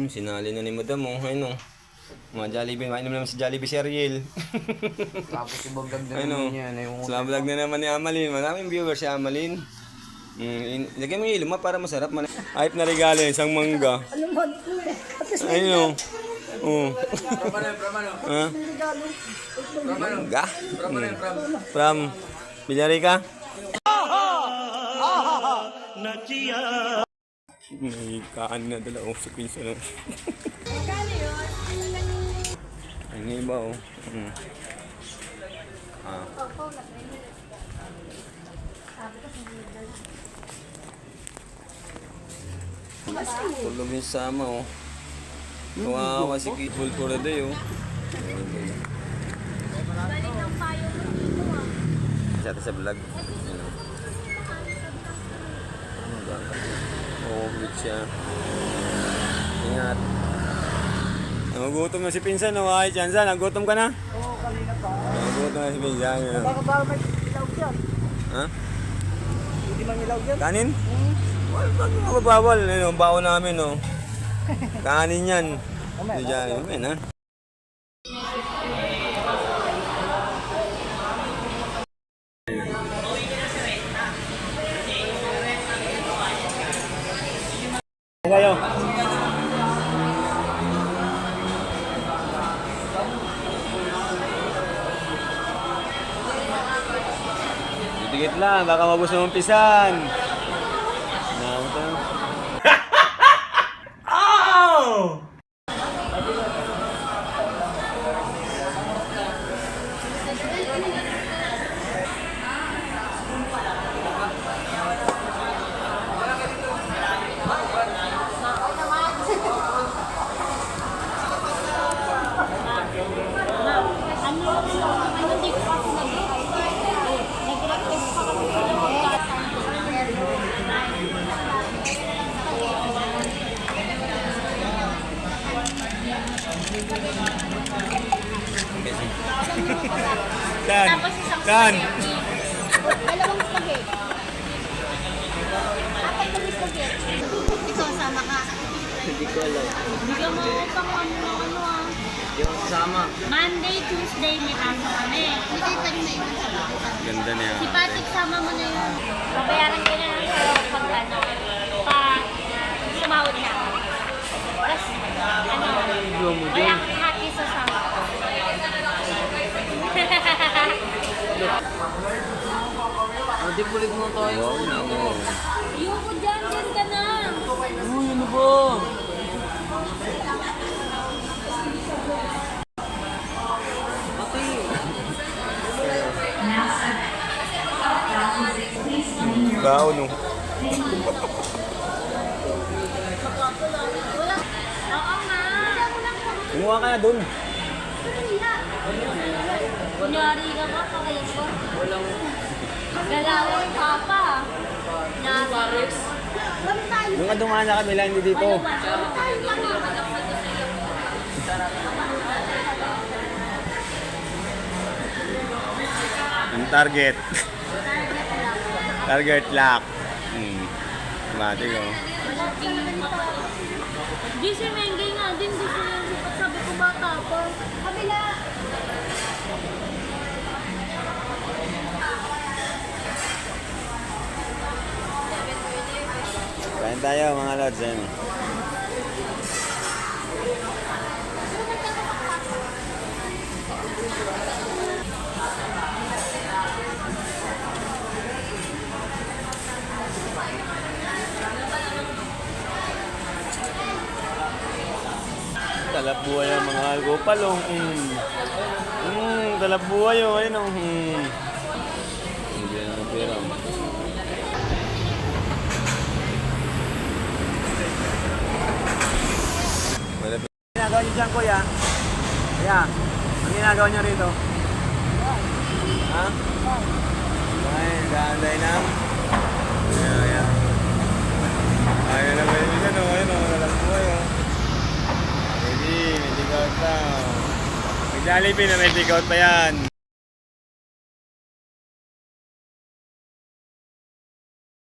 Sinali na ni Madam, oh. Ayun, oh. Mga Jollibee, mainom naman si Jollibee si Ariel. Tapos ibang vlog na Ayun, oh. naman yan. Sa vlog na naman ni Amalin. Maraming viewers si Amalin. Lagyan mo yung iluma para masarap. Ayip na regalo, isang mangga. Ayun, oh. Ha? Mangga? From Villarica? May kaan na dala. Oh, si Pinsa na. Ang iba, oh. Tulog yung sama, oh. Kawawa si Kitbull Corday, oh. Sa vlog. Oh, good siya. Ingat. Nagugutom na si Pinsan, no? Ay, Chansa, nagugutom ka na? Oo, kanina pa. Nagugutom na si Pinsan. Baka may ilaw dyan. Ha? Hindi man ilaw dyan. Kanin? Wag mababawal. Ano, baon namin, no? Kanin yan. Hindi dyan. Amen, ha? Kayo. Dikit lang, baka mabos ng umpisan. Oh! Dan. Dan. Dalawang spaghetti. Apat na spaghetti. Ikaw, sama ka. Hindi ko alam. Bigyan mo ako pang ano ah. Yung kasama. Monday, Tuesday, may pasok kami. Hindi pa rin may iwan sa bakutan. Ganda niya. Si Patrick, sama mo na yun. Babayaran ko na lang sa'yo pag ano, pag sumahod na. Tapos, wala kang hati sa sama. Hindi pulig mo tayo. Wow, naku. Ayoko dyan, dyan ka na. Uy, ano ba? Baon, no? Oo nga. Kumuha ka na dun. Kunyari ka ba, kakayso? Galawang papa. Kunyari. Nung dumaan na kami lang, hindi dito. Ang target. Target lock. Matik, oh. Di si Mengay nga din, di si Mengay. Sabi ko bata pa. Kabila. Kain tayo, mga lods. Ayun, oh. Talap buhay ang mga gopalong. Talap buhay, oh. Ayun, oh. Hindi na ng pera. Ginagawa niyo dyan, kuya? Kuya, ang ginagawa niyo rito? Ha? Ay, gaanday na. Ayan. Ayaw na ba yun dyan, oh. Ayun, oh. Talap buhay, oh. Ready, may take out na. Mag-Jollibee na may take out pa yan.